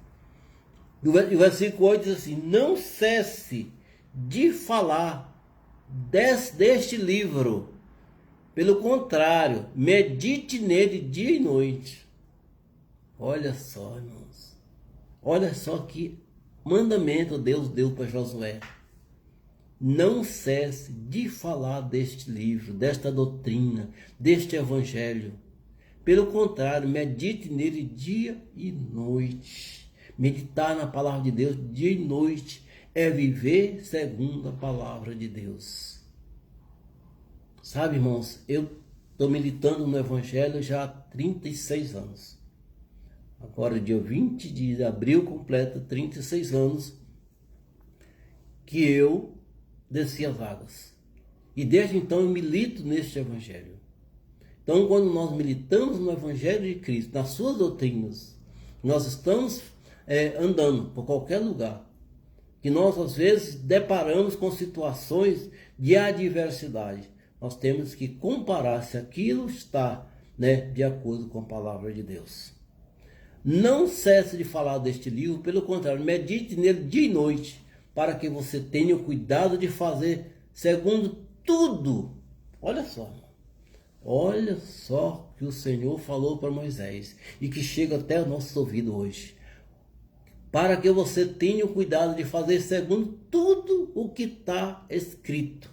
E o versículo 8 diz assim: não cesse de falar deste livro. Pelo contrário, medite nele dia e noite. Olha só, irmãos. Olha só que mandamento Deus deu para Josué. Não cesse de falar deste livro, desta doutrina, deste evangelho. Pelo contrário, medite nele dia e noite. Meditar na palavra de Deus dia e noite é viver segundo a palavra de Deus. Sabe, irmãos, eu estou militando no Evangelho já há 36 anos. Agora, dia 20 de abril, completa 36 anos que eu desci as águas. E desde então eu milito neste Evangelho. Então, quando nós militamos no Evangelho de Cristo, nas suas doutrinas, nós estamos andando por qualquer lugar, que nós às vezes deparamos com situações de adversidade. Nós temos que comparar se aquilo está, de acordo com a palavra de Deus. Não cesse de falar deste livro, pelo contrário, medite nele dia e noite, para que você tenha o cuidado de fazer segundo tudo. Olha só que o Senhor falou para Moisés e que chega até o nosso ouvido hoje. Para que você tenha o cuidado de fazer segundo tudo o que está escrito.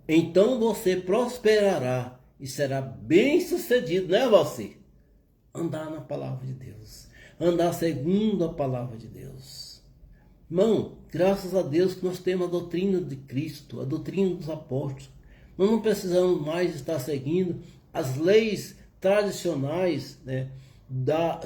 Então você prosperará e será bem sucedido, né, você? Andar na palavra de Deus. Andar segundo a palavra de Deus. Irmão, graças a Deus que nós temos a doutrina de Cristo, a doutrina dos apóstolos. Nós não precisamos mais estar seguindo as leis tradicionais, da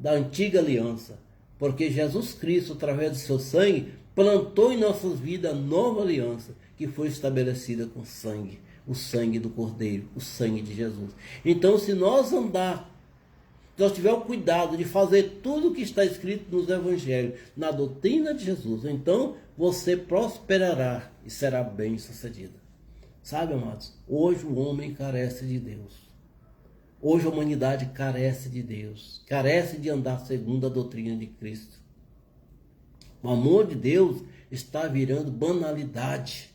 antiga aliança. Porque Jesus Cristo, através do seu sangue, plantou em nossas vidas a nova aliança, que foi estabelecida com sangue, o sangue do Cordeiro, o sangue de Jesus. Então, se nós tiver o cuidado de fazer tudo o que está escrito nos evangelhos, na doutrina de Jesus, então você prosperará e será bem sucedido. Sabe, amados, hoje o homem carece de Deus. Hoje a humanidade carece de Deus, carece de andar segundo a doutrina de Cristo. O amor de Deus está virando banalidade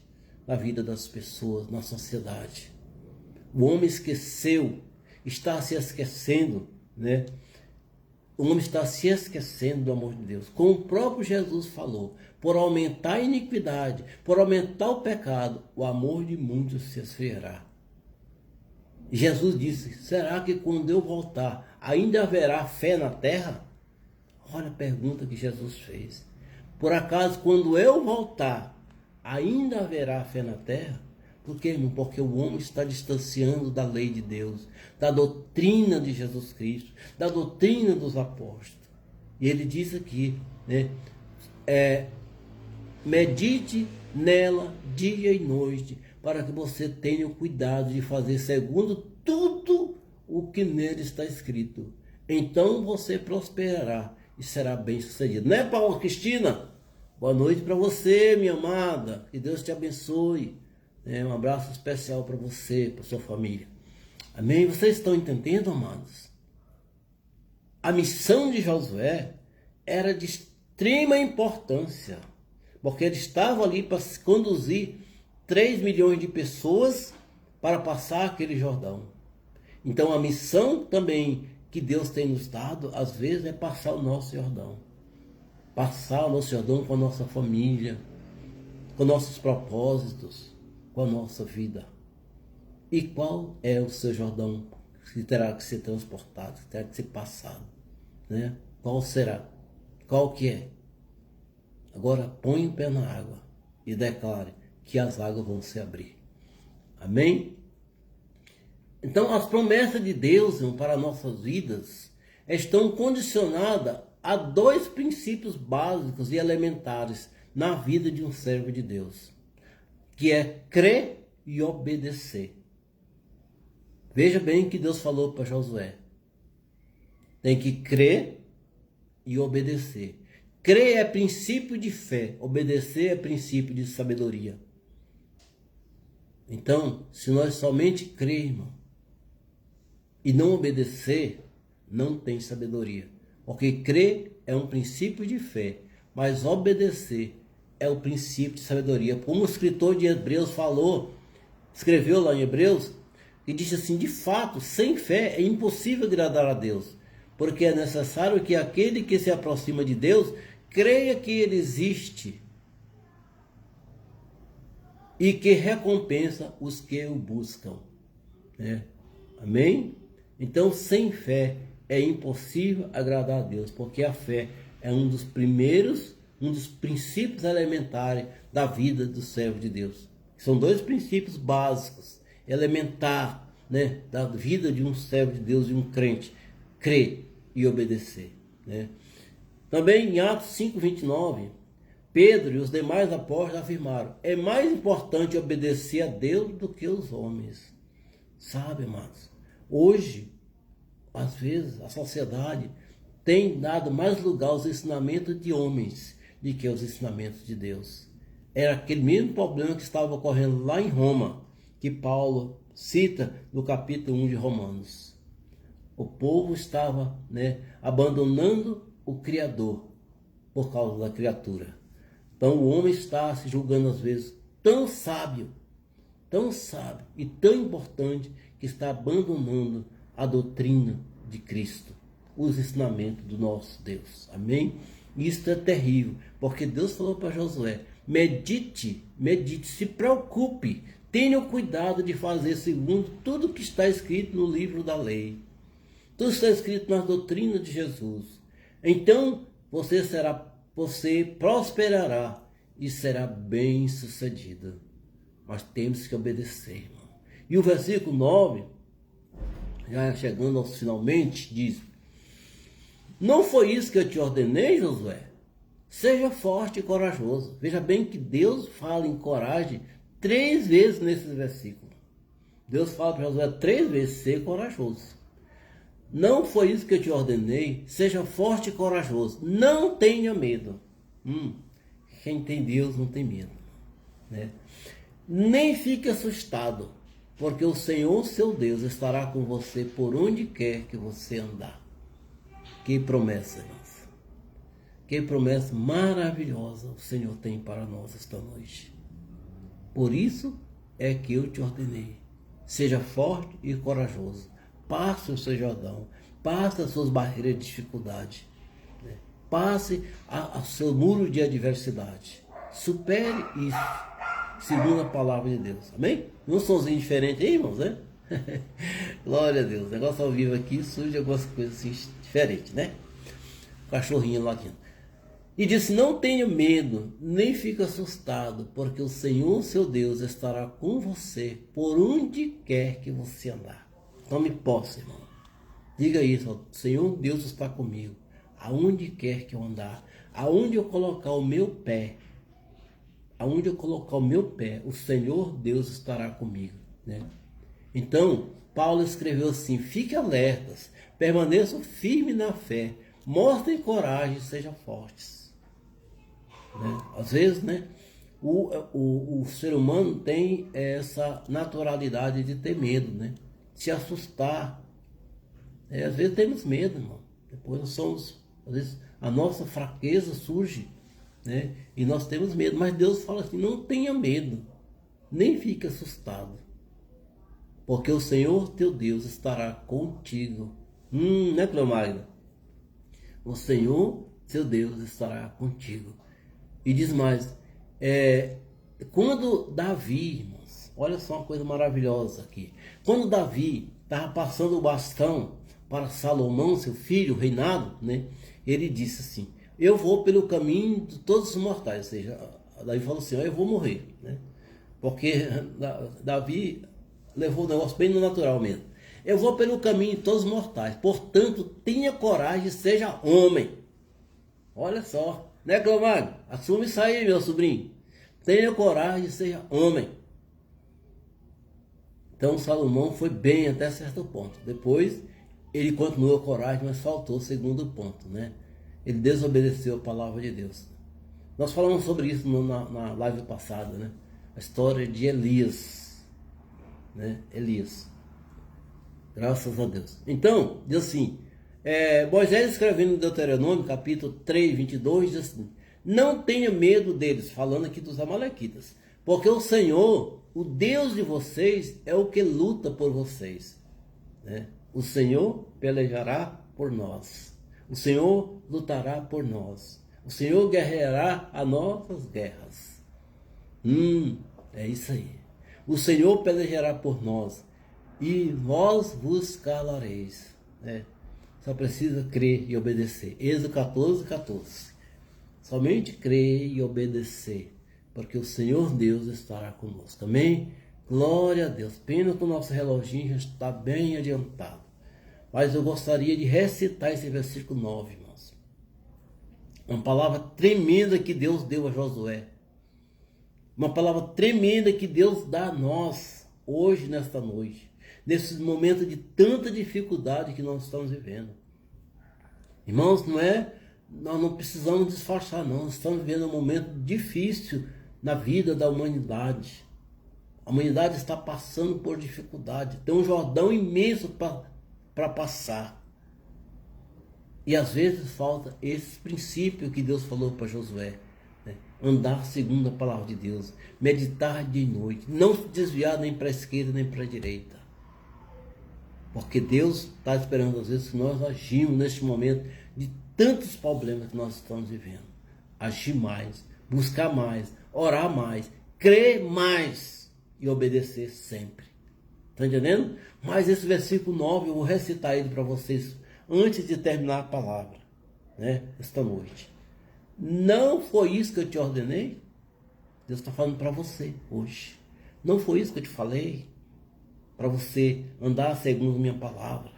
na vida das pessoas, na sociedade. O homem esqueceu, está se esquecendo, né? O homem está se esquecendo do amor de Deus. Como o próprio Jesus falou, por aumentar a iniquidade, por aumentar o pecado, o amor de muitos se esfriará. Jesus disse, será que quando eu voltar, ainda haverá fé na terra? Olha a pergunta que Jesus fez. Por acaso, quando eu voltar, ainda haverá fé na terra? Por quê, irmão? Porque o homem está distanciando da lei de Deus, da doutrina de Jesus Cristo, da doutrina dos apóstolos. E ele diz aqui, né? Medite nela dia e noite, para que você tenha o cuidado de fazer segundo tudo o que nele está escrito. Então você prosperará e será bem sucedido. Não é, Paula Cristina? Boa noite para você, minha amada. Que Deus te abençoe. Um abraço especial para você, para sua família. Amém? Vocês estão entendendo, amados? A missão de Josué era de extrema importância, porque ele estava ali para conduzir 3 milhões de pessoas para passar aquele Jordão. Então a missão também que Deus tem nos dado, às vezes, é passar o nosso Jordão. Passar o nosso Jordão com a nossa família, com nossos propósitos, com a nossa vida. E qual é o seu Jordão que terá que ser transportado, que terá que ser passado? Né? Qual será? Qual que é? Agora põe o pé na água e declare que as águas vão se abrir. Amém? Então as promessas de Deus, irmão, para nossas vidas estão condicionadas a 2 princípios básicos e elementares na vida de um servo de Deus, que é crer e obedecer. Veja bem o que Deus falou para Josué. Tem que crer e obedecer. Crer é princípio de fé, obedecer é princípio de sabedoria. Então, se nós somente crermos e não obedecer, não tem sabedoria. Porque crer é um princípio de fé, mas obedecer é o princípio de sabedoria. Como o escritor de Hebreus escreveu lá em Hebreus, e disse assim, de fato, sem fé é impossível agradar a Deus, porque é necessário que aquele que se aproxima de Deus creia que Ele existe e que recompensa os que o buscam. Amém? Então, sem fé é impossível agradar a Deus, porque a fé é um dos princípios elementares da vida do servo de Deus. São 2 princípios básicos, elementar, da vida de um servo de Deus, de um crente: crer e obedecer. Também em Atos 5:29, Pedro e os demais apóstolos afirmaram: é mais importante obedecer a Deus do que os homens. Sabe, amados? Hoje, às vezes, a sociedade tem dado mais lugar aos ensinamentos de homens do que aos ensinamentos de Deus. Era aquele mesmo problema que estava ocorrendo lá em Roma, que Paulo cita no capítulo 1 de Romanos. O povo estava abandonando o Criador por causa da criatura. Então o homem está se julgando às vezes tão sábio e tão importante, que está abandonando a doutrina de Cristo, os ensinamentos do nosso Deus. Amém? Isso é terrível, porque Deus falou para Josué: medite, se preocupe, tenha o cuidado de fazer segundo tudo que está escrito no livro da lei. Tudo está escrito na doutrina de Jesus. Então você prosperará e será bem sucedido. Mas temos que obedecer, irmão. E o versículo 9, já chegando aos finalmente, diz: não foi isso que eu te ordenei, Josué? Seja forte e corajoso. Veja bem que Deus fala em coragem 3 vezes nesse versículo. Deus fala para Josué 3 vezes: ser corajoso. Não foi isso que eu te ordenei? Seja forte e corajoso. Não tenha medo. Quem tem Deus não tem medo. Nem fique assustado, porque o Senhor, seu Deus, estará com você por onde quer que você andar. Que promessa, irmãos. Que promessa maravilhosa o Senhor tem para nós esta noite. Por isso é que eu te ordenei. Seja forte e corajoso. Passe o seu Jordão. Passe as suas barreiras de dificuldade. Né? Passe o seu muro de adversidade. Supere isso, segundo a palavra de Deus. Amém? Não somos indiferentes aí, irmãos, né? Glória a Deus. O negócio ao vivo aqui surge algumas coisas assim, diferentes, né? Cachorrinho latindo. E disse: não tenha medo, nem fique assustado, porque o Senhor, seu Deus, estará com você por onde quer que você andar. Tome posse, irmão. Diga isso: ó, Senhor, Deus está comigo. Aonde quer que eu andar, aonde eu colocar o meu pé, aonde eu colocar o meu pé, o Senhor Deus estará comigo, né? Então, Paulo escreveu assim: fique alertas, permaneçam firmes na fé, mostrem coragem e sejam fortes. Né? Às vezes, né, o ser humano tem essa naturalidade de ter medo, né? Se assustar. Às vezes temos medo, irmão. Depois nós somos, às vezes a nossa fraqueza surge, né? E nós temos medo, mas Deus fala assim: não tenha medo, nem fique assustado, porque o Senhor teu Deus estará contigo. Né, Cleomagna? O Senhor teu Deus estará contigo. E diz mais, quando Davi, irmãos, olha só uma coisa maravilhosa aqui. Quando Davi estava passando o bastão para Salomão, seu filho, o reinado, né? Ele disse assim: eu vou pelo caminho de todos os mortais. Ou seja, Davi falou assim: eu vou morrer, né? Porque Davi levou o negócio bem no natural mesmo. Eu vou pelo caminho de todos os mortais, portanto, tenha coragem e seja homem. Olha só, né, Cleomagno? Assume isso aí, meu sobrinho. Tenha coragem e seja homem. Então Salomão foi bem até certo ponto. Depois ele continuou a coragem, mas faltou o segundo ponto, né? Ele desobedeceu a palavra de Deus. Nós falamos sobre isso na live passada, né? A história de Elias, né? Elias. Graças a Deus. Então, diz assim, Moisés escrevendo em Deuteronômio, capítulo 3, 22, diz assim: não tenha medo deles, falando aqui dos amalequitas, porque o Senhor, o Deus de vocês, é o que luta por vocês, né? O Senhor pelejará por nós. O Senhor lutará por nós. O Senhor guerreará as nossas guerras. É isso aí. O Senhor pelejará por nós e vós vos calareis, né? Só precisa crer e obedecer. Êxodo 14, 14. Somente crer e obedecer, porque o Senhor Deus estará conosco. Amém? Glória a Deus. Pena que o nosso reloginho já está bem adiantado. Mas eu gostaria de recitar esse versículo 9, irmãos. Uma palavra tremenda que Deus deu a Josué. Uma palavra tremenda que Deus dá a nós hoje, nesta noite. Nesses momentos de tanta dificuldade que nós estamos vivendo. Irmãos, nós não precisamos disfarçar, não. Nós estamos vivendo um momento difícil na vida da humanidade. A humanidade está passando por dificuldade. Tem um Jordão imenso para passar. E às vezes falta esse princípio que Deus falou para Josué, né? Andar segundo a palavra de Deus, meditar dia e noite, não se desviar nem para a esquerda nem para a direita. Porque Deus está esperando às vezes que nós agimos neste momento de tantos problemas que nós estamos vivendo. Agir mais, buscar mais, orar mais, crer mais e obedecer sempre. Está entendendo? Mas esse versículo 9 eu vou recitar ele para vocês antes de terminar a palavra, né? Esta noite. Não foi isso que eu te ordenei? Deus está falando para você hoje. Não foi isso que eu te falei? Para você andar segundo minha palavra,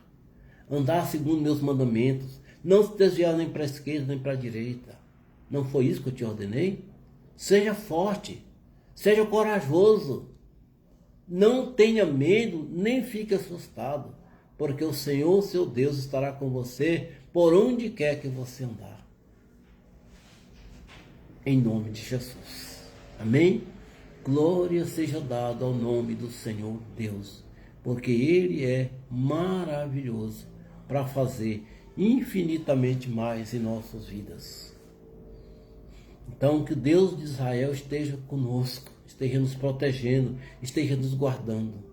andar segundo meus mandamentos, não se desviar nem para a esquerda nem para a direita. Não foi isso que eu te ordenei? Seja forte, seja corajoso, não tenha medo, nem fique assustado, porque o Senhor, seu Deus, estará com você por onde quer que você andar. Em nome de Jesus. Amém? Glória seja dada ao nome do Senhor Deus, porque Ele é maravilhoso para fazer infinitamente mais em nossas vidas. Então, que o Deus de Israel esteja conosco, esteja nos protegendo, esteja nos guardando.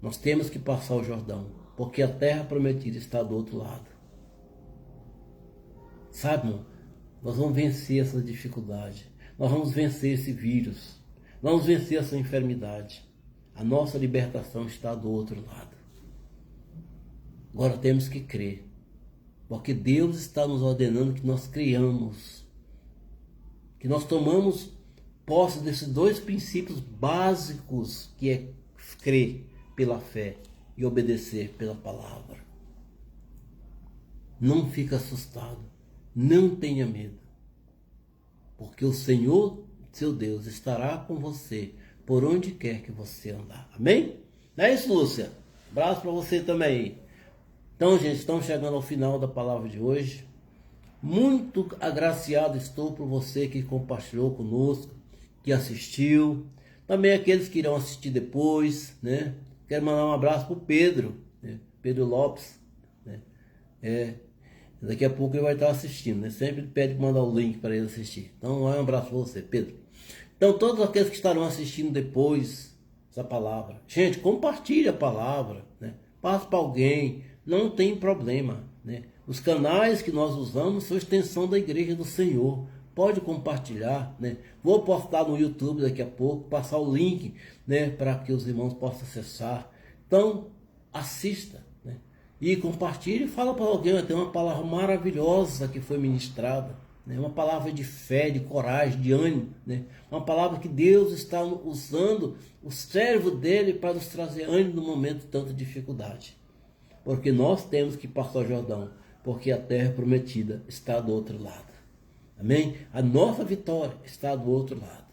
Nós temos que passar o Jordão, porque a terra prometida está do outro lado. Sabe, irmão? Nós vamos vencer essa dificuldade. Nós vamos vencer esse vírus. Nós vamos vencer essa enfermidade. A nossa libertação está do outro lado. Agora temos que crer. Porque Deus está nos ordenando que nós criamos. Que nós tomamos posse desses dois princípios básicos, que é crer pela fé e obedecer pela palavra. Não fique assustado. Não tenha medo. Porque o Senhor, seu Deus, estará com você por onde quer que você andar. Amém? Não é isso, Lúcia? Abraço para você também. Então, gente, estamos chegando ao final da palavra de hoje. Muito agraciado estou por você que compartilhou conosco, que assistiu. Também aqueles que irão assistir depois, né? Quero mandar um abraço para o Pedro, né? Pedro Lopes, né? Daqui a pouco ele vai estar assistindo, né? Sempre pede para mandar o link para ele assistir. Então, um abraço para você, Pedro. Então, todos aqueles que estarão assistindo depois essa palavra, gente, compartilhe a palavra, né? Passe para alguém, não tem problema, né? Os canais que nós usamos são extensão da Igreja do Senhor. Pode compartilhar, né? Vou postar no YouTube daqui a pouco, passar o link, né, para que os irmãos possam acessar. Então, assista, né? E compartilhe e fala para alguém. Tem uma palavra maravilhosa que foi ministrada, né? Uma palavra de fé, de coragem, de ânimo, né? Uma palavra que Deus está usando o servo dele para nos trazer ânimo no momento de tanta dificuldade. Porque nós temos que passar o Jordão, porque a terra prometida está do outro lado. Amém? A nossa vitória está do outro lado.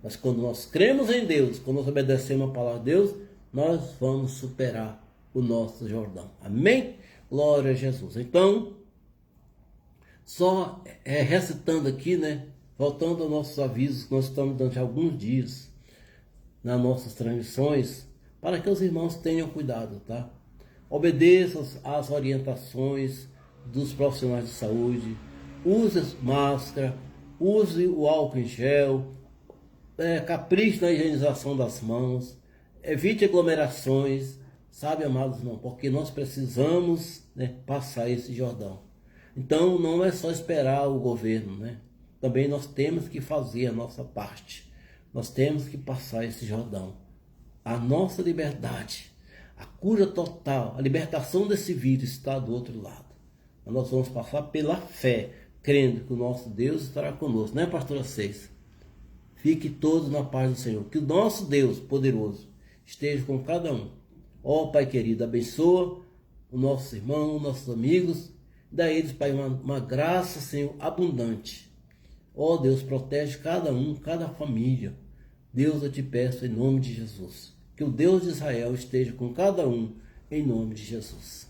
Mas quando nós cremos em Deus, quando nós obedecemos a palavra de Deus, nós vamos superar o nosso Jordão. Amém? Glória a Jesus. Então, só recitando aqui, né? Voltando aos nossos avisos que nós estamos dando já alguns dias nas nossas transmissões, para que os irmãos tenham cuidado, tá? Obedeçam às orientações dos profissionais de saúde, use máscara, use o álcool em gel, capriche na higienização das mãos, evite aglomerações, sabe, amados irmãos, porque nós precisamos, né, passar esse Jordão. Então não é só esperar o governo, né? Também nós temos que fazer a nossa parte. Nós temos que passar esse Jordão. A nossa liberdade, a cura total, a libertação desse vírus está do outro lado. Mas nós vamos passar pela fé, crendo que o nosso Deus estará conosco, né, pastora Seis? Fique todos na paz do Senhor. Que o nosso Deus poderoso esteja com cada um. Ó Pai querido, abençoa os nossos irmãos, nossos amigos. Dá a eles, Pai, uma graça, Senhor, abundante. Ó Deus, protege cada um, cada família. Deus, eu te peço em nome de Jesus. Que o Deus de Israel esteja com cada um, em nome de Jesus.